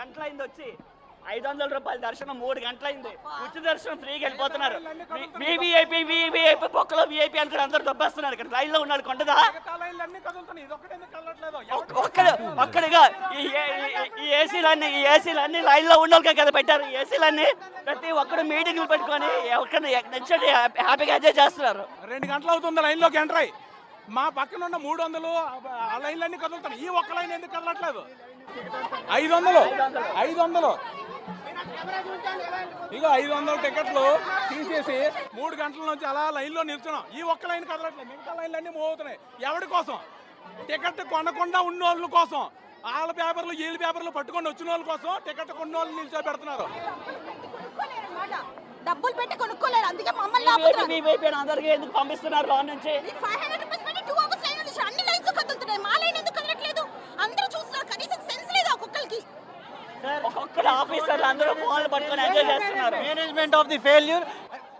గంటలైంది వచ్చి 500 రూపాయల దర్శనం 3 గంటలైంది. ఉచిత దర్శనం ఫ్రీగా వెళ్ళిపోతున్నారు. వివిఐపీ బొక్కలో విఐపీ అనుకుని అందరూ దొబ్బేస్తున్నారు. ఇక్కడ లైన్లో ఉన్నాడు కొండదా ఒక్కడిగా ఈ ఏసీలన్నీ లైన్లో ఉన్నోళ్ళకే కదా పెట్టారు. ఏసీలన్నీ ప్రతి ఒక్కరు మీటింగ్లు పెట్టుకొని నచ్చండి హ్యాపీగా ఎంజాయ్ చేస్తున్నారు. 2 గంటలు అవుతుంది లైన్లోకి ఎంటర్ అయ్యి. మా పక్కన ఉన్న 300 ఆ లైన్లన్నీ కదులుతున్నాయి. ఈ ఒక్క లైన్ ఎందుకు కదలట్లేదు? 500 ఇక 500 టికెట్లు తీసేసి 3 గంటల నుంచి అలా లైన్లో నిల్చున్నాం. ఈ ఒక్క లైన్ కదలట్లేదు. మిగతా లైన్లన్నీ మూవ్ అవుతున్నాయి. ఎవరి కోసం? టికెట్ కొనకుండా ఉన్న వాళ్ళ కోసం. వాళ్ళ పేపర్లు వీళ్ళ పేపర్లు పట్టుకొని వచ్చిన వాళ్ళ కోసం టికెట్ కొన్న వాళ్ళు నిల్చోబెడుతున్నారు. డబ్బులు పెట్టి కొనుక్కోలేరు. అందుకే మమ్మల్ని అందరికీ ఎందుకు పంపిస్తున్నారు లోన్ నుంచి? 500 రూపీస్ పెట్టి 2 అవర్స్ లైన్ నుంచి అన్ని లైన్స్ కదులుతున్నాయి. మా లైన్ ఎందుకు కదలట్లేదు? అందరూ చూస్తున్నారు. కనీసం సెన్స్ లేదా ఒక్కొక్కరికి? ఒక్కొక్కరు ఆఫీసర్లు అందరూ ఫోన్లు పట్టుకొని ఎంజాయ్ చేస్తున్నారు. Management of the failure.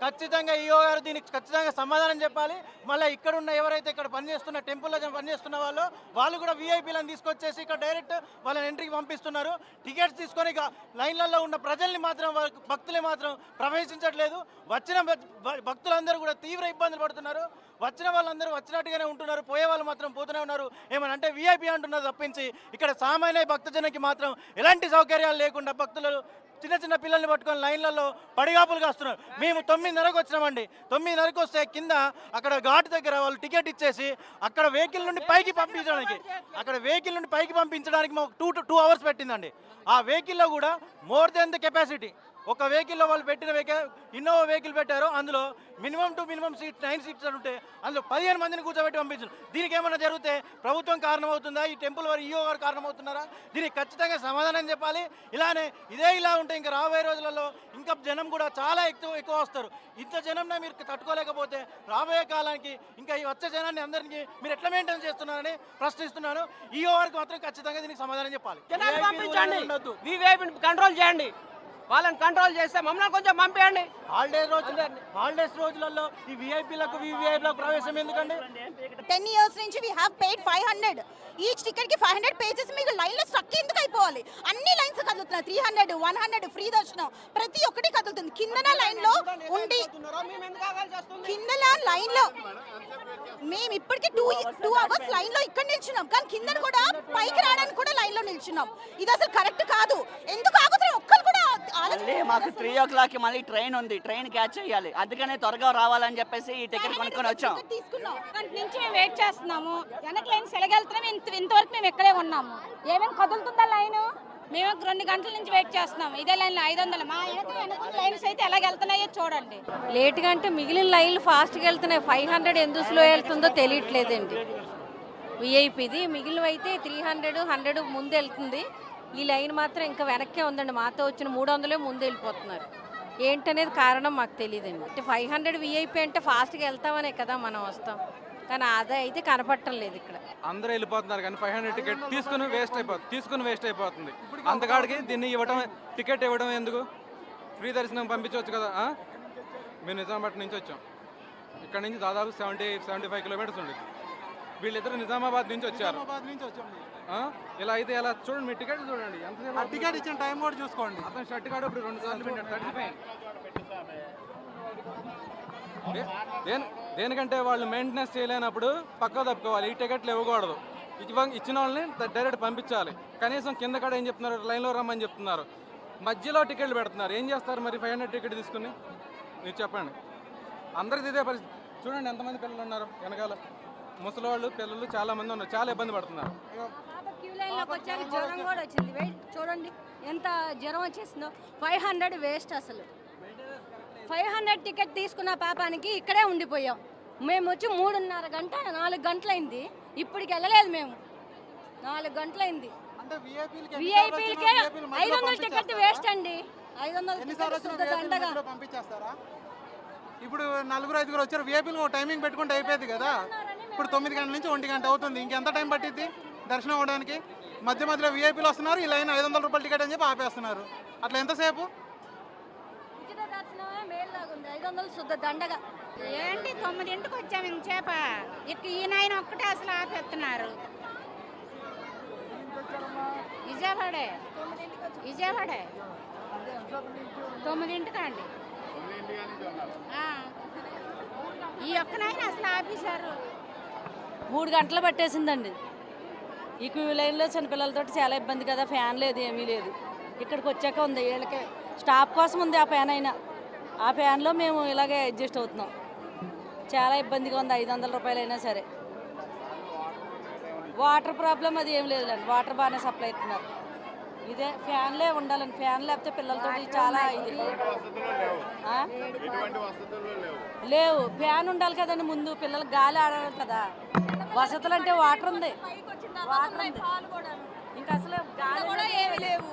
ఖచ్చితంగా ఈఓ గారు దీనికి ఖచ్చితంగా సమాధానం చెప్పాలి. మళ్ళీ ఇక్కడ ఉన్న ఎవరైతే ఇక్కడ పనిచేస్తున్న టెంపుల్లో పనిచేస్తున్న వాళ్ళు కూడా వీఐపీలను తీసుకొచ్చేసి ఇక్కడ డైరెక్ట్ వాళ్ళని ఎంట్రీకి పంపిస్తున్నారు. టికెట్స్ తీసుకొని లైన్లలో ఉన్న ప్రజల్ని మాత్రం భక్తులే మాత్రం ప్రవేశించట్లేదు. వచ్చిన భక్తులందరూ కూడా తీవ్ర ఇబ్బందులు పడుతున్నారు. వచ్చిన వాళ్ళందరూ వచ్చినట్టుగానే ఉంటున్నారు. పోయే వాళ్ళు మాత్రం పోతూనే ఉన్నారు. ఏమనంటే వీఐపీ అంటున్నారు తప్పించి ఇక్కడ సామాన్య భక్తజనకి మాత్రం ఎలాంటి సౌకర్యాలు లేకుండా భక్తులు చిన్న పిల్లల్ని పట్టుకొని లైన్లలో పడిగాపులుగా వస్తున్నారు. మేము 9:30కు వచ్చినామండి. 9:30కు వస్తే కింద అక్కడ ఘాట్ దగ్గర వాళ్ళు టికెట్ ఇచ్చేసి అక్కడ వెహికల్ నుండి పైకి పంపించడానికి మాకు 2 అవర్స్ పెట్టిందండి. ఆ వెహికల్లో కూడా మోర్ దెన్ ద కెపాసిటీ. ఒక వెహికల్లో వాళ్ళు పెట్టిన ఇన్నోవా వెహికల్ పెట్టారు. అందులో మినిమం సీట్ 9 సీట్స్ ఉంటే అందులో 15 మందిని కూర్చోబెట్టి పంపించారు. దీనికి ఏమైనా జరిగితే ప్రభుత్వం కారణమవుతుందా? ఈ టెంపుల్ వారు ఈఓ గారు కారణమవుతున్నారా? దీనికి ఖచ్చితంగా సమాధానం చెప్పాలి. ఇలా ఉంటే ఇంకా రాబోయే రోజులలో ఇంకా జనం కూడా చాలా ఎక్కువ వస్తారు. ఇంత జనంలో మీరు తట్టుకోలేకపోతే రాబోయే కాలానికి ఇంకా ఈ వచ్చే జనాన్ని అందరికీ మీరు ఎట్లా మెయింటైన్ చేస్తున్నారని ప్రశ్నిస్తున్నాను. ఈఓ గారికి మాత్రం ఖచ్చితంగా దీనికి సమాధానం చెప్పాలి. కంట్రోల్ చేయండి. వాళ్ళని కంట్రోల్ చేస్తే మమ్మల్ని కొంచెం పంపించండి. హాలిడేస్ రోజులలో ఈ విఐపీలకు వివిఐపీలకు ప్రవేశం ఎందుకండి? 10 years నుంచి we have paid 500. Each ticket కి 500 పేజెస్. మీకు లైన్ లో స్ట్రక్ ఎందుకు అయిపోవాలి? అన్ని లైన్స్ కదులుతున్నాయి. 300, 100 ఫ్రీ దర్శనం ప్రతి ఒక్కటి కదులుతుంది. కిందన లైన్ లో ఉండి కిందన లైన్ లో మేము ఇప్పటికీ 2 అవర్స్ లైన్ లో ఇక్కడ నిల్చున్నాం. కానీ కిందన కూడా పైకి రావడానికి కూడా లైన్ లో నిల్చున్నాం. ఇది అసలు కరెక్ట్ కాదు. ఎందుకు ఆగుతున్నారు? ఒక్కరు కూడా మాకు 3 o'clock మళ్ళీ ట్రైన్ ఉంది. ట్రైన్ క్యాచ్ చేయాలి. అందుకనే త్వరగా రావాలని చెప్పేసి ఈ టికెట్ కొనుక్కొని వచ్చాం. నుంచి మేము వెయిట్ చేస్తున్నాము. వెనక లైన్ సెలగెళ్తున్నాం. ఇంతవరకు మేము ఇక్కడే ఉన్నాము. ఏమేమి కదులుతుందా లైన్? మేము 2 గంటల నుంచి వెయిట్ చేస్తున్నాము. ఇదే లైన్ 500. మా వెనక లైన్స్ అయితే ఎలాగ వెళ్తున్నాయో చూడండి. లేట్గా అంటే మిగిలిన లైన్లు ఫాస్ట్గా వెళ్తున్నాయి. 500 ఎందుకు స్లో వెళ్తుందో తెలియట్లేదండి. విఐపిది మిగిలినవి అయితే 300, 100 ముందు వెళ్తుంది. ఈ లైన్ మాత్రం ఇంకా వెనక్కే ఉందండి. మాతో వచ్చిన 300 ముందు వెళ్ళిపోతున్నారు. ఏంటనేది కారణం మాకు తెలియదండి. అంటే 500 విఐపి అంటే ఫాస్ట్గా వెళ్తామనే కదా మనం వస్తాం. కానీ అదే అయితే కనపడటం లేదు ఇక్కడ. అందరూ వెళ్ళిపోతున్నారు కానీ 500 టికెట్ తీసుకుని వేస్ట్ అయిపోతుంది. అంతకాడికి దీన్ని టికెట్ ఇవ్వడం ఎందుకు? ఫ్రీ దర్శనం పంపించవచ్చు కదా. మేము నిజామాబాద్ నుంచి వచ్చాం. ఇక్కడ నుంచి దాదాపు 70-75 కిలోమీటర్స్ ఉంది. వీళ్ళిద్దరు నిజామాబాద్ నుంచి వచ్చారు. ఇలా అయితే ఎలా చూడండి. మీ టికెట్ చూడండి. టికెట్ ఇచ్చిన టైం కూడా చూసుకోండి. అతను షర్ట్ కార్డు ఇప్పుడు 2 సార్లు పెట్టాడు. దేనికంటే వాళ్ళు మెయింటెనెన్స్ చేయలేనప్పుడు పక్క తప్పుకోవాలి. ఈ టికెట్లు ఇవ్వకూడదు. ఇచ్చిన వాళ్ళని డైరెక్ట్ పంపించాలి. కనీసం కింద కాడ ఏం చెప్తున్నారు? లైన్లో రమ్మని చెప్తున్నారు. మధ్యలో టికెట్లు పెడుతున్నారు. ఏం చేస్తారు మరి? 500 టికెట్ తీసుకుని మీరు చెప్పండి. అందరికీ ఇదే పరిస్థితి. చూడండి ఎంతమంది పిల్లలు ఉన్నారు వెనకాల. ముసలివాళ్ళు పిల్లలు చాలా మంది ఉన్నారు. చాలా ఇబ్బంది పడుతున్నారు. క్యూ లైన్లోకి వచ్చాక జ్వరం కూడా వచ్చింది. వెయిట్ చూడండి ఎంత జ్వరం వచ్చేసిందో. 500 వేస్ట్. అసలు 500 టికెట్ తీసుకున్న పాపానికి ఇక్కడే ఉండిపోయాం. మేము వచ్చి 3:30 గంట 4 గంటలైంది. ఇప్పటికి వెళ్ళలేదు. మేము 4 గంటలైంది. విఐపీలకే 500 టికెట్ వేస్ట్ అండి. 500 పంపించేస్తారా? ఇప్పుడు 4-5 వచ్చారు. విఐపీలు టైమింగ్ పెట్టుకుంటే అయిపోయింది కదా. ఇప్పుడు 9 గంటల నుంచి 1 గంట అవుతుంది. ఇంకెంత టైం పట్టిద్ది దర్శనం అవ్వడానికి? మధ్యలో విఐపీలు వస్తున్నారు. ఈ లైన్ 500 రూపాయల టికెట్ అని చెప్పి ఆపేస్తున్నారు. అట్లా ఎంతసేపు? ఉచిత దర్శనమే మేలులాగుంది. 500 శుద్ధ దండగా. ఏంటి 9ంటికి వచ్చాము ఇంచేప. ఇక ఈ నాయన ఒక్కటే అసలు ఆపేస్తున్నారు. విజయవాడే 9ంటికండి. ఈ ఒక్కనైనా అసలు ఆపేశారు. 3 గంటలు పట్టేసిందండి. ఈ క్యూ లైన్లో చిన్నపిల్లలతో చాలా ఇబ్బంది కదా, ఫ్యాన్ లేదు, ఏమీ లేదు. ఇక్కడికి వచ్చాక ఉంది, వీళ్ళకి స్టాప్ కోసం ఉంది ఆ ఫ్యాన్ అయినా. ఆ ఫ్యాన్లో మేము ఇలాగే అడ్జస్ట్ అవుతున్నాం. చాలా ఇబ్బందిగా ఉంది. 500 రూపాయలు అయినా సరే. వాటర్ ప్రాబ్లం అది ఏం లేదులేండి, వాటర్ బాగానే సప్లై అవుతున్నారు. ఇదే ఫ్యాన్లే ఉండాలండి, ఫ్యాన్ లేకపోతే పిల్లలతో చాలా ఇది లేవు. ఫ్యాన్ ఉండాలి కదండి, ముందు పిల్లలు గాలి ఆడాలి కదా. వసతులు అంటే వాటర్ ఉంది, ఇంకా అసలు గాలియే లేదు.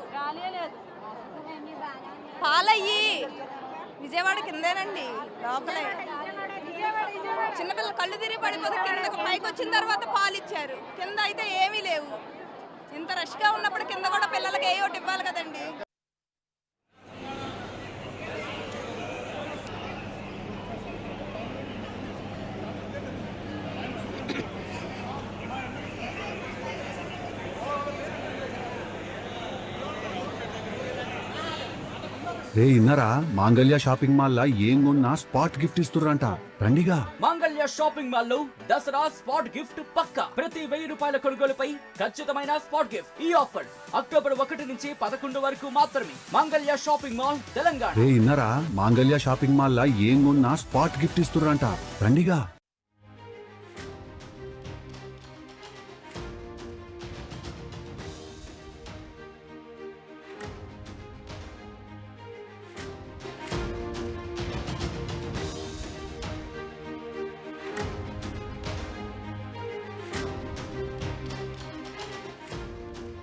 పాలయ్యి విజయవాడ కిందేనండి, లోపలే. చిన్నపిల్లలు కళ్ళు తిరిగి పడిపోతే కిందకు పైకి వచ్చిన తర్వాత పాలు ఇచ్చారు, కింద అయితే ఏమీ లేవు. ఇంత రష్గా ఉన్నప్పుడు కింద కూడా పిల్లలకి ఏ ఒకటి ఇవ్వాలి కదండి. రే ఇన్నరా, మాంగళ్య షాపింగ్ మాల్ లా ఏం కొన్నా స్పాట్ గిఫ్ట్ ఇస్తుర్రంట, రండిగా. మాంగళ్య షాపింగ్ మాల్ లో దసరా స్పాట్ గిఫ్ట్ పక్కా. ప్రతి 1000 రూపాయల కొనుగోలుపై ఖచ్చితమైన స్పాట్ గిఫ్ట్. ఈ ఆఫర్ అక్టోబర్ 1 నుంచి 11 వరకు మాత్రమే. మాంగళ్య షాపింగ్ మాల్, తెలంగాణ. రే ఇన్నరా, మాంగళ్య షాపింగ్ మాల్ లా ఏం కొన్నా స్పాట్ గిఫ్ట్ ఇస్తుర్రంట, రండిగా.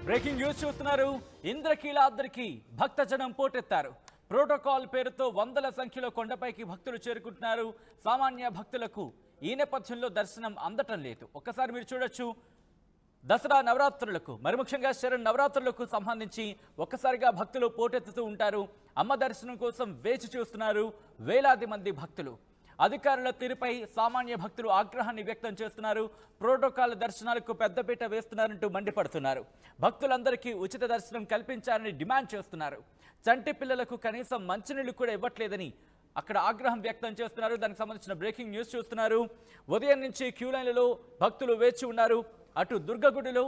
బ్రేకింగ్ న్యూస్ చూస్తున్నారు. ఇంద్రకీలాద్రికి భక్తజనం పోటెత్తారు. ప్రోటోకాల్ పేరుతో వందల సంఖ్యలో కొండపైకి భక్తులు చేరుకుంటున్నారు. సామాన్య భక్తులకు ఈ నేపథ్యంలో దర్శనం అందటం లేదు. ఒక్కసారి మీరు చూడొచ్చు, దసరా నవరాత్రులకు, మరి ముఖ్యంగా శరణ్ నవరాత్రులకు సంబంధించి ఒక్కసారిగా భక్తులు పోటెత్తుతూ ఉంటారు. అమ్మ దర్శనం కోసం వేచి చూస్తున్నారు వేలాది మంది భక్తులు. అధికారుల తీరుపై సామాన్య భక్తులు ఆగ్రహాన్ని వ్యక్తం చేస్తున్నారు. ప్రోటోకాల్ దర్శనాలకు పెద్దపీట వేస్తున్నారంటూ మండిపడుతున్నారు. భక్తులందరికీ ఉచిత దర్శనం కల్పించాలని డిమాండ్ చేస్తున్నారు. చంటి పిల్లలకు కనీసం మంచినీళ్లు కూడా ఇవ్వట్లేదని అక్కడ ఆగ్రహం వ్యక్తం చేస్తున్నారు. దానికి సంబంధించిన బ్రేకింగ్ న్యూస్ చూస్తున్నారు. ఉదయం నుంచి క్యూ లైన్లలో భక్తులు వేచి ఉన్నారు. అటు దుర్గగుడిలో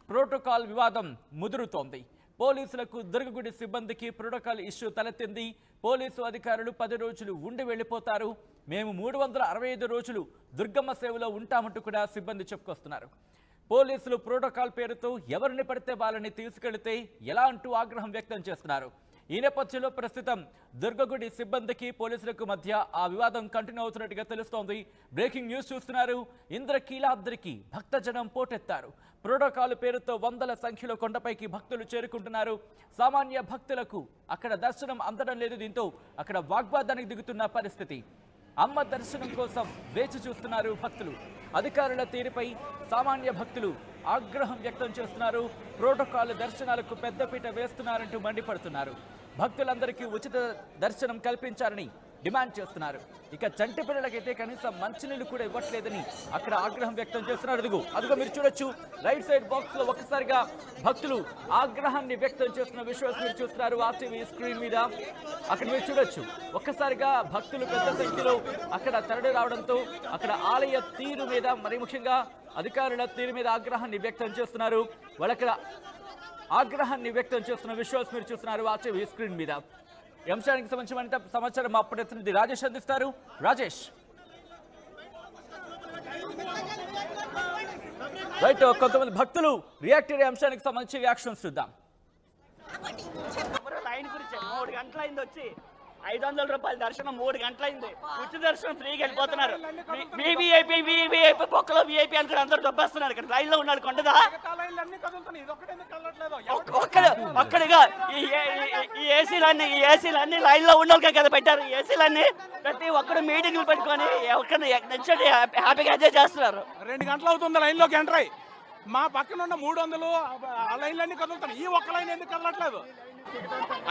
ప్రోటోకాల్ వివాదం ముదురుతోంది. పోలీసులకు దుర్గగుడి సిబ్బందికి ప్రోటోకాల్ ఇష్యూ తలెత్తింది. పోలీసు అధికారులు 10 రోజులు ఉండి వెళ్ళిపోతారు. మేము 365 రోజులు దుర్గమ్మ సేవలో ఉంటామంటూ కూడా సిబ్బంది చెప్పుకొస్తున్నారు. పోలీసులు ప్రోటోకాల్ పేరుతో ఎవరిని పడితే వాళ్ళని తీసుకెళ్తే ఎలా అంటూ ఆగ్రహం వ్యక్తం చేస్తున్నారు. ఈ నేపథ్యంలో ప్రస్తుతం దుర్గగుడి సిబ్బందికి పోలీసులకు మధ్య ఆ వివాదం కంటిన్యూ అవుతున్నట్టుగా తెలుస్తోంది. బ్రేకింగ్ న్యూస్ చూస్తున్నారు. ఇంద్రకీలాద్రికి భక్తజనం పోటెత్తారు. ప్రోటోకాల్ పేరుతో వందల సంఖ్యలో కొండపైకి భక్తులు చేరుకుంటున్నారు. సామాన్య భక్తులకు అక్కడ దర్శనం అందడం లేదు. దీంతో అక్కడ వాగ్వాదానికి దిగుతున్న పరిస్థితి. అమ్మ దర్శనం కోసం వేచి చూస్తున్నారు భక్తులు. అధికారుల తీరుపై సామాన్య భక్తులు ఆగ్రహం వ్యక్తం చేస్తున్నారు. ప్రోటోకాల్ దర్శనాలకు పెద్దపీట వేస్తున్నారంటూ మండిపడుతున్నారు. భక్తులందరికీ ఉచిత దర్శనం కల్పించాలని డిమాండ్ చేస్తున్నారు. ఇక చంటి పిల్లలకైతే కనీసం మంచినీళ్ళు కూడా ఇవ్వట్లేదని అక్కడ ఆగ్రహం వ్యక్తం చేస్తున్నారు. అదిగో మీరు చూడొచ్చు, రైట్ సైడ్ బాక్స్ లో ఒక్కసారిగా భక్తులు ఆగ్రహాన్ని వ్యక్తం చేస్తున్న విషయాలు మీరు చూస్తున్నారు ఆర్టీవీ స్క్రీన్ మీద. అక్కడ మీరు చూడొచ్చు, ఒక్కసారిగా భక్తులు పెద్ద సంఖ్యలో అక్కడ తరలి రావడంతో అక్కడ ఆలయ తీరు మీద, మరి ముఖ్యంగా అధికారుల తీరు మీద ఆగ్రహాన్ని వ్యక్తం చేస్తున్నారు. వాళ్ళక్కడ ఆగ్రహాన్ని వ్యక్తం చేస్తున్న విషయాలు మీరు చూస్తున్నారు ఆర్టీవీ స్క్రీన్ మీద. ఈ అంశానికి సంబంధించిన మరింత సమాచారం మా ప్రతినిధి రాజేష్ అందిస్తారు. రాజేష్, రైట్, కొంతమంది భక్తులు రియాక్ట్ అయ్యే అంశానికి సంబంధించి రియాక్షన్స్ చూద్దాం. లైన్ గురించి 3 గంటలైంది వచ్చి 500 రూపాయల దర్శనం 3 గంటలైంది. ఉచిత దర్శనం ఫ్రీగా వెళ్ళిపోతున్నారు. విఐపీ పొక్కలో విఐపీ అనుకుని అందరూ దొబ్బేస్తున్నారు. ఇక్కడ లైన్ లో ఉన్నారు కొండదా ఒక్కడిగా ఈ ఏసీలన్నీ లైన్ లో ఉన్నోళ్ళకే కదా పెట్టారు. ఈ ఏసీలన్నీ ప్రతి ఒక్కరు మీటింగ్లు పెట్టుకొని నచ్చండి హ్యాపీగా ఎంజాయ్ చేస్తున్నారు. 2 గంటలు అవుతుంది లైన్ లోకి ఎంటర్ అయ్యి. మా పక్కన ఉన్న 300 ఆ లైన్లన్నీ కదులుతున్నాయి. ఈ ఒక్క లైన్ ఎందుకు కదలట్లేదు?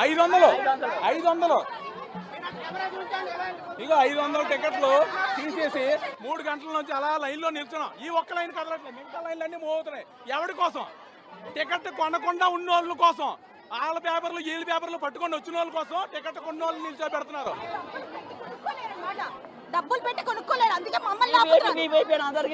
500 ఇక 500 టికెట్లు తీసేసి 3 గంటల నుంచి అలా లైన్లో నిల్చున్నాం. ఈ ఒక్క లైన్ కదలట్లేదు, మిగతా లైన్లన్నీ మూవ్ అవుతున్నాయి. ఎవరి కోసం? టికెట్ కొనకుండా ఉన్న వాళ్ళ కోసం, వాళ్ళ పేపర్లు వీళ్ళ పేపర్లు పట్టుకొని వచ్చిన వాళ్ళ కోసం టికెట్ కొన్న వాళ్ళు నిల్చోబెడుతున్నారు. డబ్బులు పెట్టి కొనుక్కోలేరు, అందుకే మమ్మల్ని ఆపుతున్నారు. మీ వైపు అందరికీ